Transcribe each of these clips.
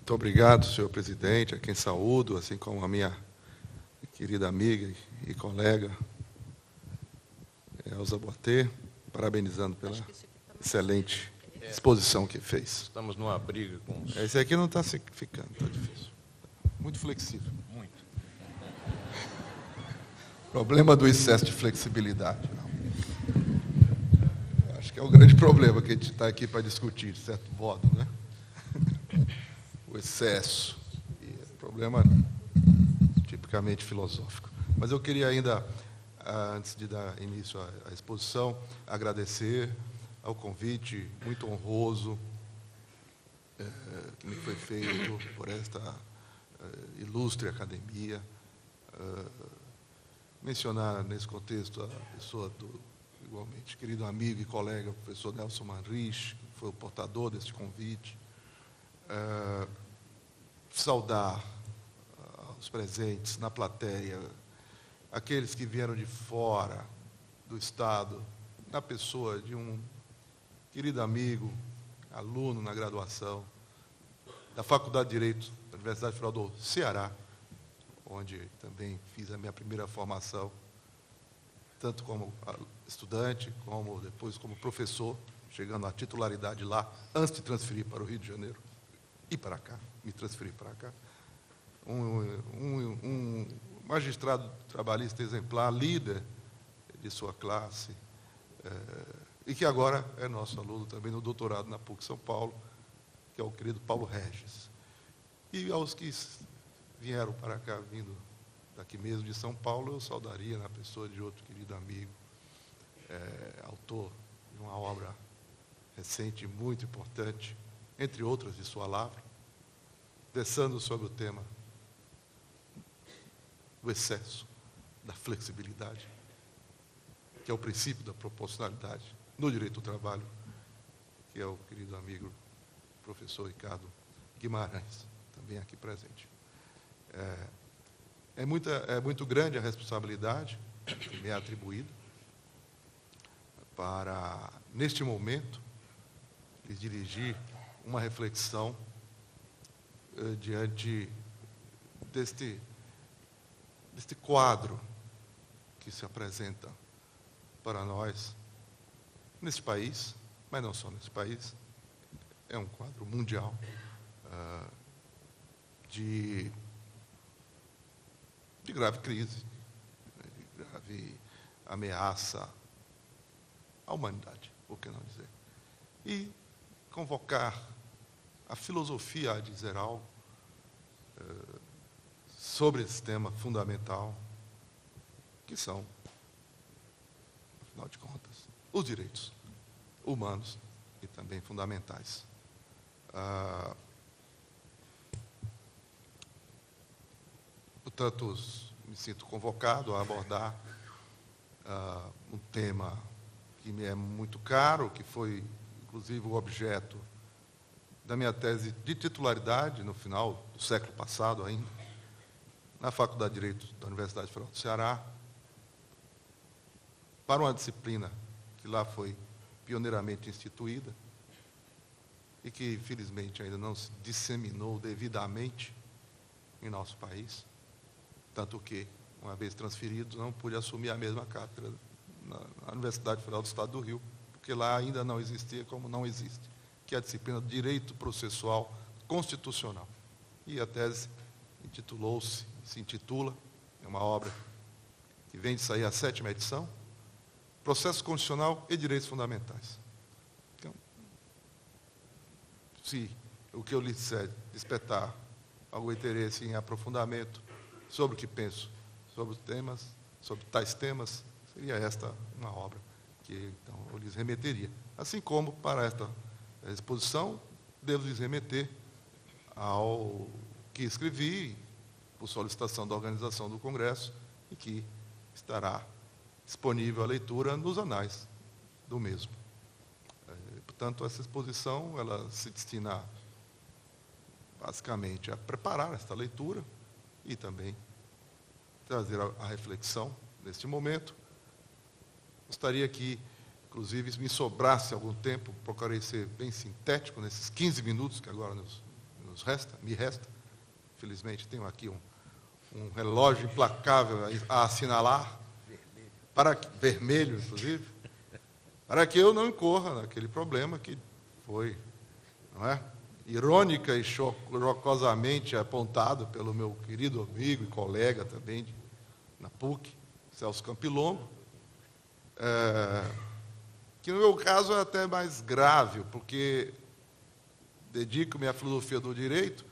Muito obrigado, senhor presidente, a quem saúdo, assim como a minha querida amiga e colega, Elza Boatê, parabenizando pela excelente exposição que fez. Estamos numa briga com os... Esse aqui não está ficando, está difícil. Muito flexível. Muito. Problema do excesso de flexibilidade. Não. Acho que é o grande problema que a gente está aqui para discutir, de certo modo, né? O excesso. E é um problema tipicamente filosófico. Mas eu queria ainda, antes de dar início à exposição, agradecer ao convite muito honroso que me foi feito por esta ilustre academia. Mencionar nesse contexto a pessoa do, igualmente, querido amigo e colega, o professor Nelson Manrich, que foi o portador deste convite. Saudar os presentes na plateia, aqueles que vieram de fora do Estado, na pessoa de um querido amigo, aluno na graduação, da Faculdade de Direito da Universidade Federal do Ceará, onde também fiz a minha primeira formação, tanto como estudante, como depois como professor, chegando à titularidade lá, antes de transferir para o Rio de Janeiro, e para cá, me transferi para cá. Um magistrado trabalhista exemplar, líder de sua classe, e que agora é nosso aluno também no doutorado na PUC São Paulo, que é o querido Paulo Regis. E aos que vieram para cá, vindo daqui mesmo de São Paulo, eu saudaria na pessoa de outro querido amigo, autor de uma obra recente muito importante, entre outras de sua lavra, versando sobre o tema do excesso, da flexibilidade, que é o princípio da proporcionalidade no direito do trabalho, que é o querido amigo professor Ricardo Guimarães, também aqui presente. É muito grande a responsabilidade que me é atribuída para, neste momento, lhes dirigir uma reflexão diante deste quadro que se apresenta para nós nesse país, mas não só nesse país, é um quadro mundial de grave crise, de grave ameaça à humanidade, por que não dizer? E convocar a filosofia a dizer algo sobre esse tema fundamental, que são, afinal de contas, os direitos humanos e também fundamentais. Portanto, me sinto convocado a abordar um tema que me é muito caro, que foi, inclusive, o objeto da minha tese de titularidade, no final do século passado ainda, na Faculdade de Direito da Universidade Federal do Ceará, para uma disciplina que lá foi pioneiramente instituída e que, infelizmente, ainda não se disseminou devidamente em nosso país, tanto que, uma vez transferido, não pude assumir a mesma cátedra na Universidade Federal do Estado do Rio, porque lá ainda não existia, como não existe, que é a disciplina de Direito Processual Constitucional. E a tese se intitula, é uma obra que vem de sair a 7ª edição, Processo Constitucional e Direitos Fundamentais. Então, se o que eu lhe disser despertar algum interesse em aprofundamento sobre o que penso sobre os temas, sobre tais temas, seria esta uma obra que então eu lhes remeteria. Assim como, para esta exposição, devo lhes remeter ao que escrevi por solicitação da organização do Congresso e que estará disponível à leitura nos anais do mesmo. Portanto, essa exposição ela se destina basicamente a preparar esta leitura e também trazer a reflexão neste momento. Gostaria que, inclusive, se me sobrasse algum tempo, procurarei ser bem sintético nesses 15 minutos que agora nos me resta, felizmente tenho aqui um relógio implacável a assinalar, vermelho, inclusive, para que eu não incorra naquele problema que foi, não é, irônica e jocosamente apontado pelo meu querido amigo e colega também na PUC, Celso Campilongo, que no meu caso é até mais grave, porque dedico-me à filosofia do direito,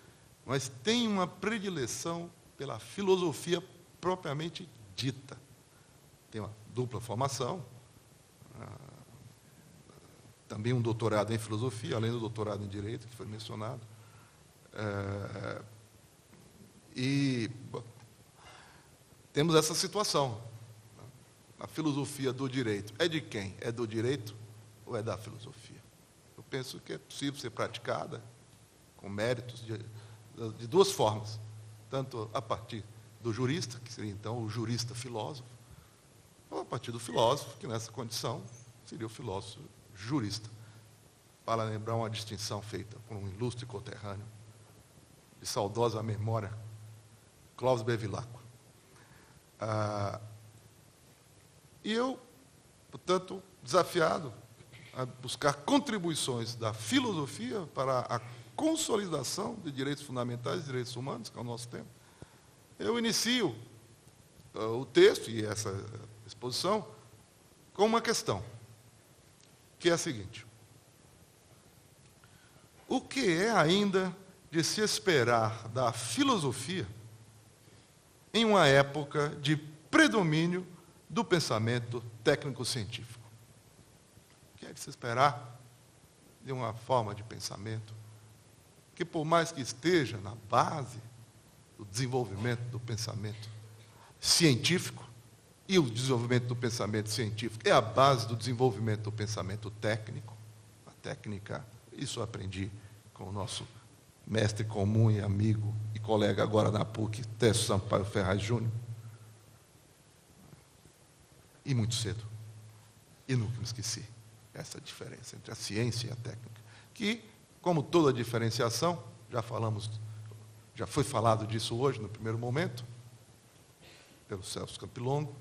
mas tenho uma predileção pela filosofia propriamente dita. Tenho uma dupla formação, também um doutorado em filosofia, além do doutorado em direito, que foi mencionado. E temos essa situação. A filosofia do direito é de quem? É do direito ou é da filosofia? Eu penso que é possível ser praticada com méritos de duas formas. Tanto a partir do jurista, que seria então o jurista filósofo, ou a partir do filósofo, que nessa condição seria o filósofo jurista, para lembrar uma distinção feita por um ilustre conterrâneo, de saudosa memória, Clóvis Bevilacqua. E eu, portanto, desafiado a buscar contribuições da filosofia para a consolidação de direitos fundamentais e direitos humanos, que é o nosso tema, eu inicio o texto e essa exposição com uma questão, que é a seguinte: o que é ainda de se esperar da filosofia em uma época de predomínio do pensamento técnico-científico? O que é de se esperar de uma forma de pensamento que, por mais que esteja na base do desenvolvimento do pensamento científico, e o desenvolvimento do pensamento científico é a base do desenvolvimento do pensamento técnico, a técnica, isso eu aprendi com o nosso mestre comum e amigo e colega agora na PUC, Técio Sampaio Ferraz Júnior, e muito cedo, e nunca me esqueci essa diferença entre a ciência e a técnica, que, como toda diferenciação, já foi falado disso hoje, no primeiro momento, pelo Celso Campilongo,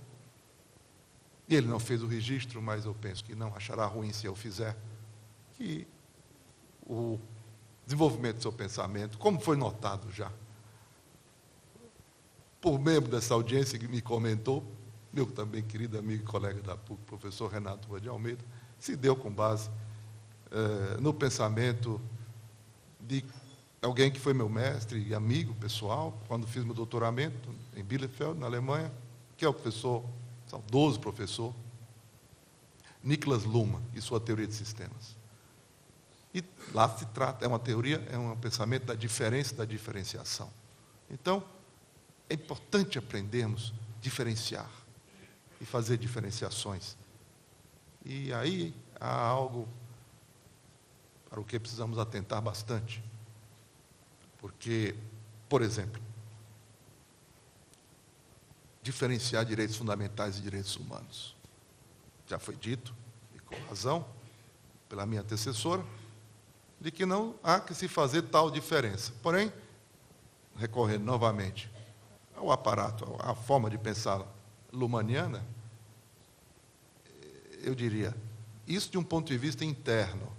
e ele não fez o registro, mas eu penso que não achará ruim se eu fizer, que o desenvolvimento do seu pensamento, como foi notado já, por membro dessa audiência que me comentou, meu também querido amigo e colega da PUC, professor Renato Rua de Almeida, se deu com base no pensamento de alguém que foi meu mestre e amigo pessoal, quando fiz meu doutoramento em Bielefeld, na Alemanha, que é o professor, saudoso professor, Niklas Luhmann, e sua teoria de sistemas. E lá se trata, é uma teoria, é um pensamento da diferença e da diferenciação. Então, é importante aprendermos a diferenciar e fazer diferenciações. E aí há algo para o que precisamos atentar bastante. Porque, por exemplo, diferenciar direitos fundamentais e direitos humanos. Já foi dito, e com razão, pela minha antecessora, de que não há que se fazer tal diferença. Porém, recorrendo novamente ao aparato, à forma de pensar luhmanniana, eu diria, isso de um ponto de vista interno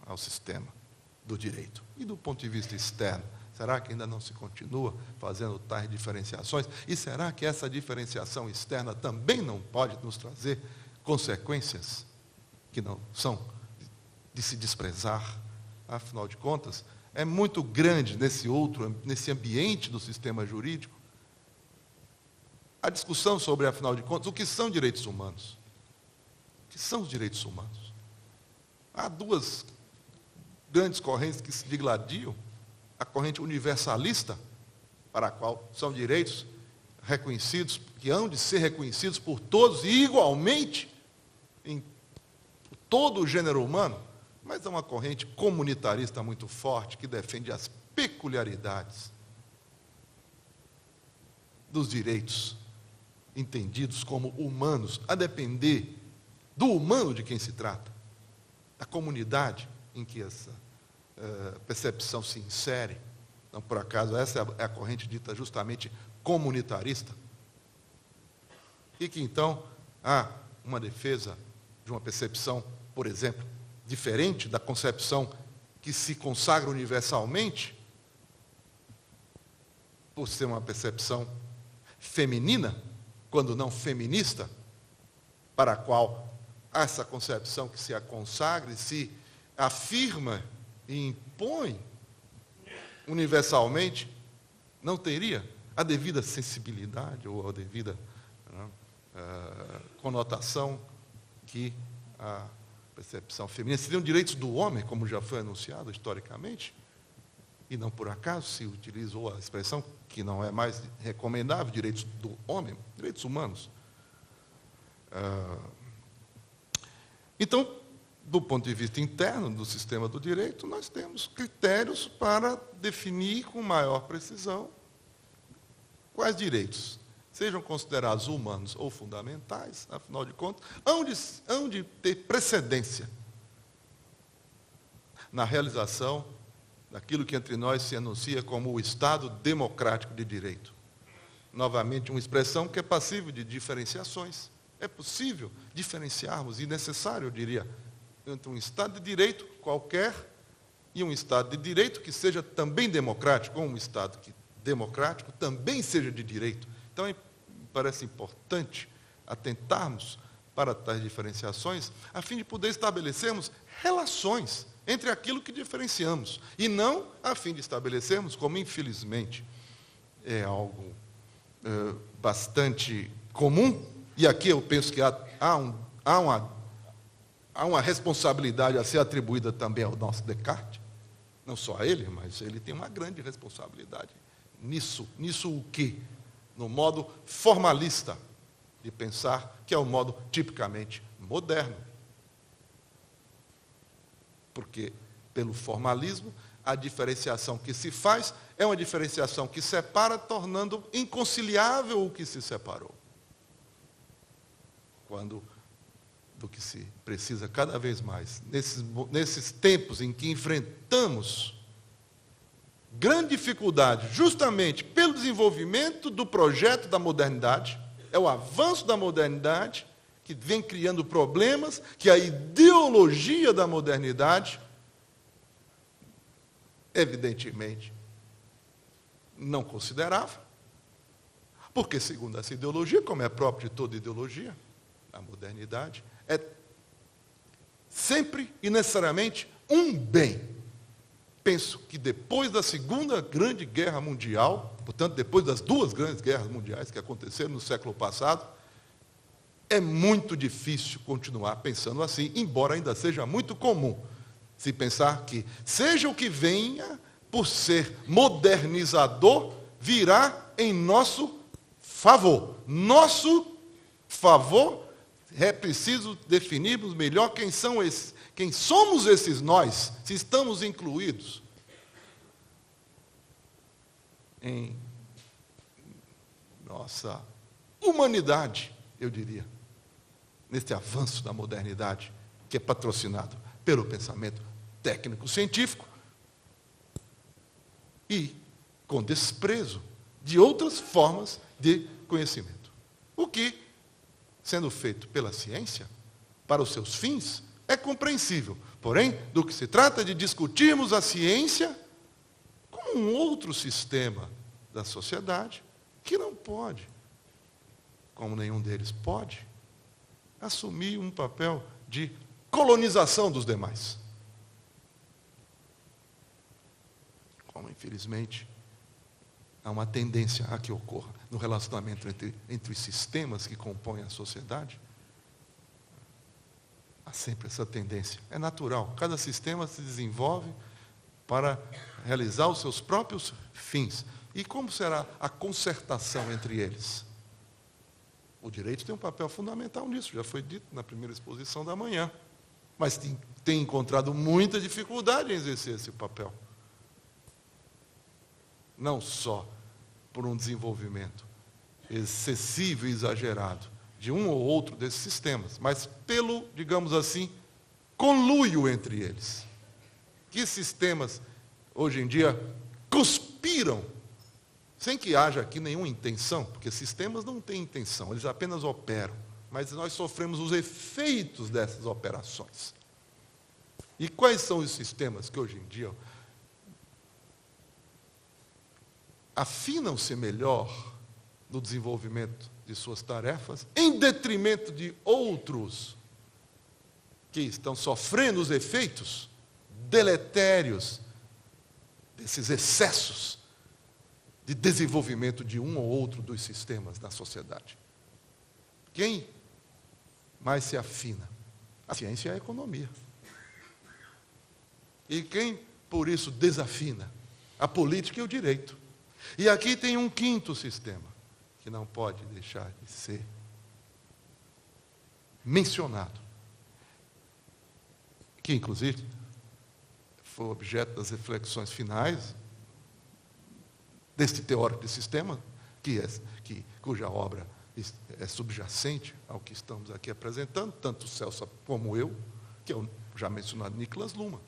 ao sistema do direito. E do ponto de vista externo, será que ainda não se continua fazendo tais diferenciações? E será que essa diferenciação externa também não pode nos trazer consequências que não são de se desprezar? Afinal de contas, é muito grande nesse ambiente do sistema jurídico a discussão sobre, afinal de contas, o que são direitos humanos. O que são os direitos humanos? Há duas grandes correntes que se digladiam: a corrente universalista, para a qual são direitos reconhecidos, que hão de ser reconhecidos por todos e igualmente em todo o gênero humano, mas é uma corrente comunitarista muito forte que defende as peculiaridades dos direitos entendidos como humanos, a depender do humano de quem se trata, da comunidade em que percepção se insere. Não por acaso, essa é a corrente dita justamente comunitarista. E que, então, há uma defesa de uma percepção, por exemplo, diferente da concepção que se consagra universalmente, por ser uma percepção feminina, quando não feminista, para a qual essa concepção que se consagra e se afirma e impõe universalmente, não teria a devida sensibilidade ou a devida conotação que a percepção feminina. Seriam direitos do homem, como já foi anunciado historicamente, e não por acaso se utilizou a expressão que não é mais recomendável, direitos do homem, direitos humanos. Então, do ponto de vista interno do sistema do direito, nós temos critérios para definir com maior precisão quais direitos sejam considerados humanos ou fundamentais, afinal de contas, hão de ter precedência na realização daquilo que entre nós se anuncia como o Estado democrático de direito. Novamente, uma expressão que é passível de diferenciações. É possível diferenciarmos, e necessário, eu diria, entre um Estado de direito qualquer e um Estado de direito que seja também democrático, ou um Estado que democrático também seja de direito. Então, me parece importante atentarmos para tais diferenciações, a fim de poder estabelecermos relações entre aquilo que diferenciamos, e não a fim de estabelecermos, como infelizmente é algo bastante comum, e aqui eu penso que há uma responsabilidade a ser atribuída também ao nosso Descartes, não só a ele, mas ele tem uma grande responsabilidade nisso. Nisso o quê? No modo formalista de pensar, que é o modo tipicamente moderno. Porque, pelo formalismo, a diferenciação que se faz é uma diferenciação que separa, tornando inconciliável o que se separou. Quando do que se precisa cada vez mais, nesses tempos em que enfrentamos grande dificuldade, justamente pelo desenvolvimento do projeto da modernidade, é o avanço da modernidade que vem criando problemas, que a ideologia da modernidade, evidentemente, não considerava, porque, segundo essa ideologia, como é próprio de toda ideologia, a modernidade é sempre e necessariamente um bem. Penso que depois da Segunda Grande Guerra Mundial, portanto, depois das duas grandes guerras mundiais que aconteceram no século passado, é muito difícil continuar pensando assim, embora ainda seja muito comum se pensar que, seja o que venha, por ser modernizador, virá em nosso favor. Nosso favor, é preciso definirmos melhor quem somos esses nós, se estamos incluídos em nossa humanidade, eu diria, neste avanço da modernidade, que é patrocinado pelo pensamento técnico-científico e com desprezo de outras formas de conhecimento. O que, sendo feito pela ciência, para os seus fins, é compreensível. Porém, do que se trata de discutirmos a ciência com um outro sistema da sociedade que não pode, como nenhum deles pode, assumir um papel de colonização dos demais. Como, infelizmente, há uma tendência a que ocorra no relacionamento entre os sistemas que compõem a sociedade. Há sempre essa tendência. É natural. Cada sistema se desenvolve para realizar os seus próprios fins. E como será a concertação entre eles? O direito tem um papel fundamental nisso, já foi dito na primeira exposição da manhã. Mas tem encontrado muita dificuldade em exercer esse papel. Não só por um desenvolvimento excessivo e exagerado de um ou outro desses sistemas, mas pelo, digamos assim, conluio entre eles. Que sistemas, hoje em dia, conspiram, sem que haja aqui nenhuma intenção, porque sistemas não têm intenção, eles apenas operam, mas nós sofremos os efeitos dessas operações. E quais são os sistemas que hoje em dia afinam-se melhor no desenvolvimento de suas tarefas, em detrimento de outros que estão sofrendo os efeitos deletérios desses excessos de desenvolvimento de um ou outro dos sistemas da sociedade? Quem mais se afina? A ciência e a economia. E quem, por isso, desafina? A política e o direito. E aqui tem um quinto sistema, que não pode deixar de ser mencionado, que, inclusive, foi objeto das reflexões finais deste teórico de sistema, cuja obra é subjacente ao que estamos aqui apresentando, tanto o Celso como eu, que é o já mencionado Niklas Luhmann,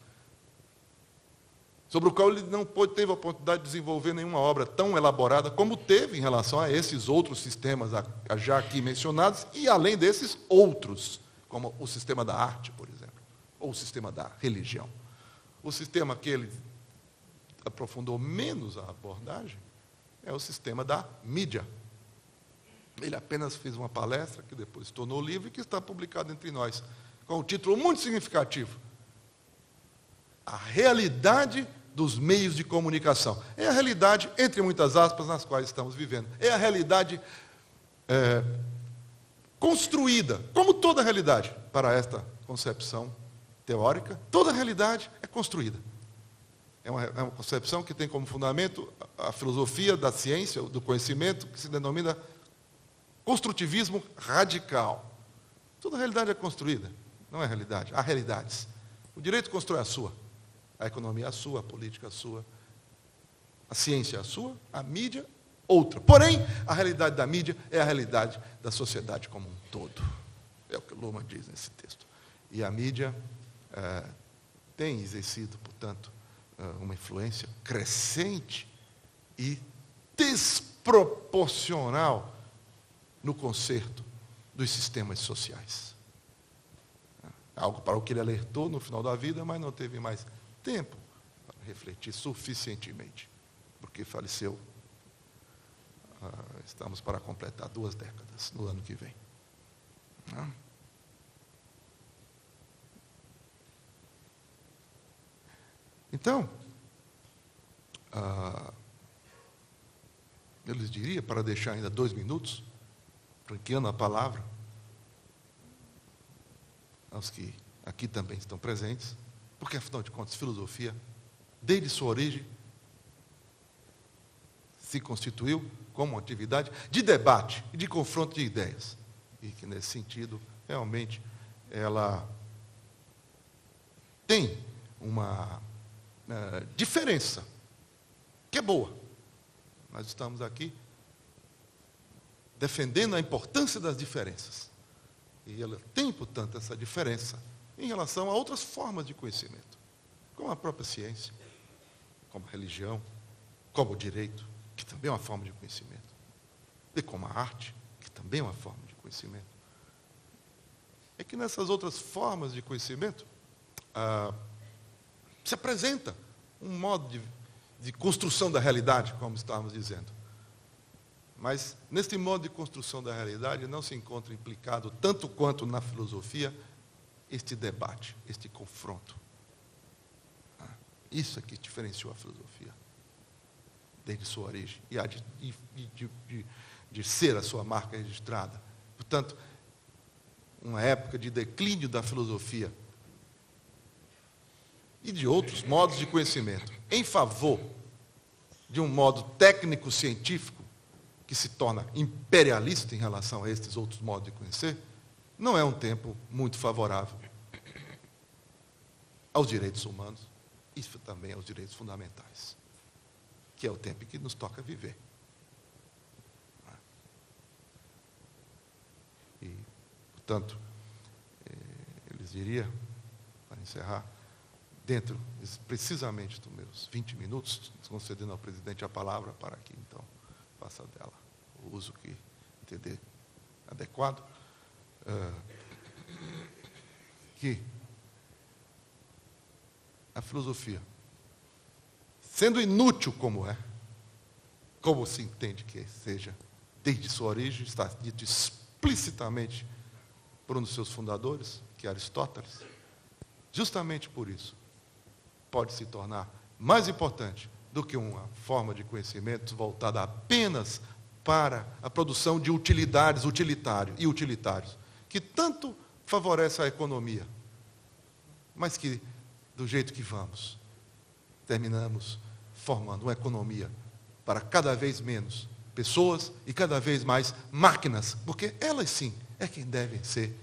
sobre o qual ele não teve a oportunidade de desenvolver nenhuma obra tão elaborada como teve em relação a esses outros sistemas já aqui mencionados, e além desses, outros, como o sistema da arte, por exemplo, ou o sistema da religião. O sistema que ele aprofundou menos a abordagem é o sistema da mídia. Ele apenas fez uma palestra, que depois se tornou livro e que está publicado entre nós, com um título muito significativo: A Realidade dos Meios de Comunicação. É a realidade, entre muitas aspas, nas quais estamos vivendo. É a realidade construída, como toda realidade, para esta concepção teórica, toda realidade é construída. É uma concepção que tem como fundamento a filosofia da ciência, do conhecimento, que se denomina construtivismo radical. Toda realidade é construída, não é realidade, há realidades. O direito constrói a sua, a economia é a sua, a política é a sua, a ciência é a sua, a mídia, outra. Porém, a realidade da mídia é a realidade da sociedade como um todo. É o que Luhmann diz nesse texto. E a mídia tem exercido, portanto, uma influência crescente e desproporcional no conserto dos sistemas sociais. Algo para o que ele alertou no final da vida, mas não teve mais tempo para refletir suficientemente, porque faleceu. Estamos para completar 2 décadas no ano que vem. Então, eu lhes diria, para deixar ainda 2 minutos, franqueando a palavra aos que aqui também estão presentes, porque, afinal de contas, filosofia, desde sua origem, se constituiu como uma atividade de debate e de confronto de ideias. E que, nesse sentido, realmente, ela tem uma diferença, que é boa. Nós estamos aqui defendendo a importância das diferenças. E ela tem, portanto, essa diferença em relação a outras formas de conhecimento, como a própria ciência, como a religião, como o direito, que também é uma forma de conhecimento, e como a arte, que também é uma forma de conhecimento. É que nessas outras formas de conhecimento se apresenta um modo de construção da realidade, como estávamos dizendo. Mas, neste modo de construção da realidade, não se encontra implicado, tanto quanto na filosofia, este debate, este confronto. Isso é que diferenciou a filosofia, desde sua origem, e há de ser a sua marca registrada. Portanto, uma época de declínio da filosofia e de outros modos de conhecimento, em favor de um modo técnico-científico, que se torna imperialista em relação a estes outros modos de conhecer, não é um tempo muito favorável aos direitos humanos e também aos direitos fundamentais, que é o tempo em que nos toca viver. E, portanto, eu lhes diria, para encerrar, dentro precisamente dos meus 20 minutos, concedendo ao presidente a palavra para que, então, faça dela o uso que entender adequado, que a filosofia, sendo inútil como é, como se entende que seja, desde sua origem, está dito explicitamente por um dos seus fundadores, que é Aristóteles, justamente por isso, pode se tornar mais importante do que uma forma de conhecimento voltada apenas para a produção de utilidades, utilitários, que tanto favorece a economia, mas que, do jeito que vamos, terminamos formando uma economia para cada vez menos pessoas e cada vez mais máquinas, porque elas sim é quem devem ser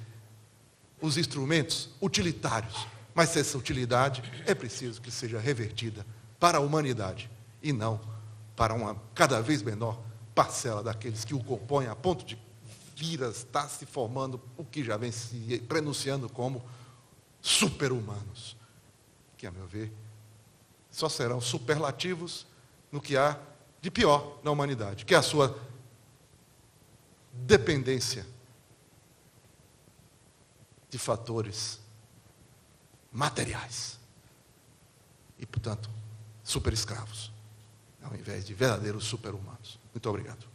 os instrumentos utilitários. Mas essa utilidade é preciso que seja revertida para a humanidade e não para uma cada vez menor parcela daqueles que o compõem, a ponto de estar se formando o que já vem se prenunciando como super-humanos, que, a meu ver, só serão superlativos no que há de pior na humanidade, que é a sua dependência de fatores materiais e, portanto, super-escravos, ao invés de verdadeiros super-humanos. Muito obrigado.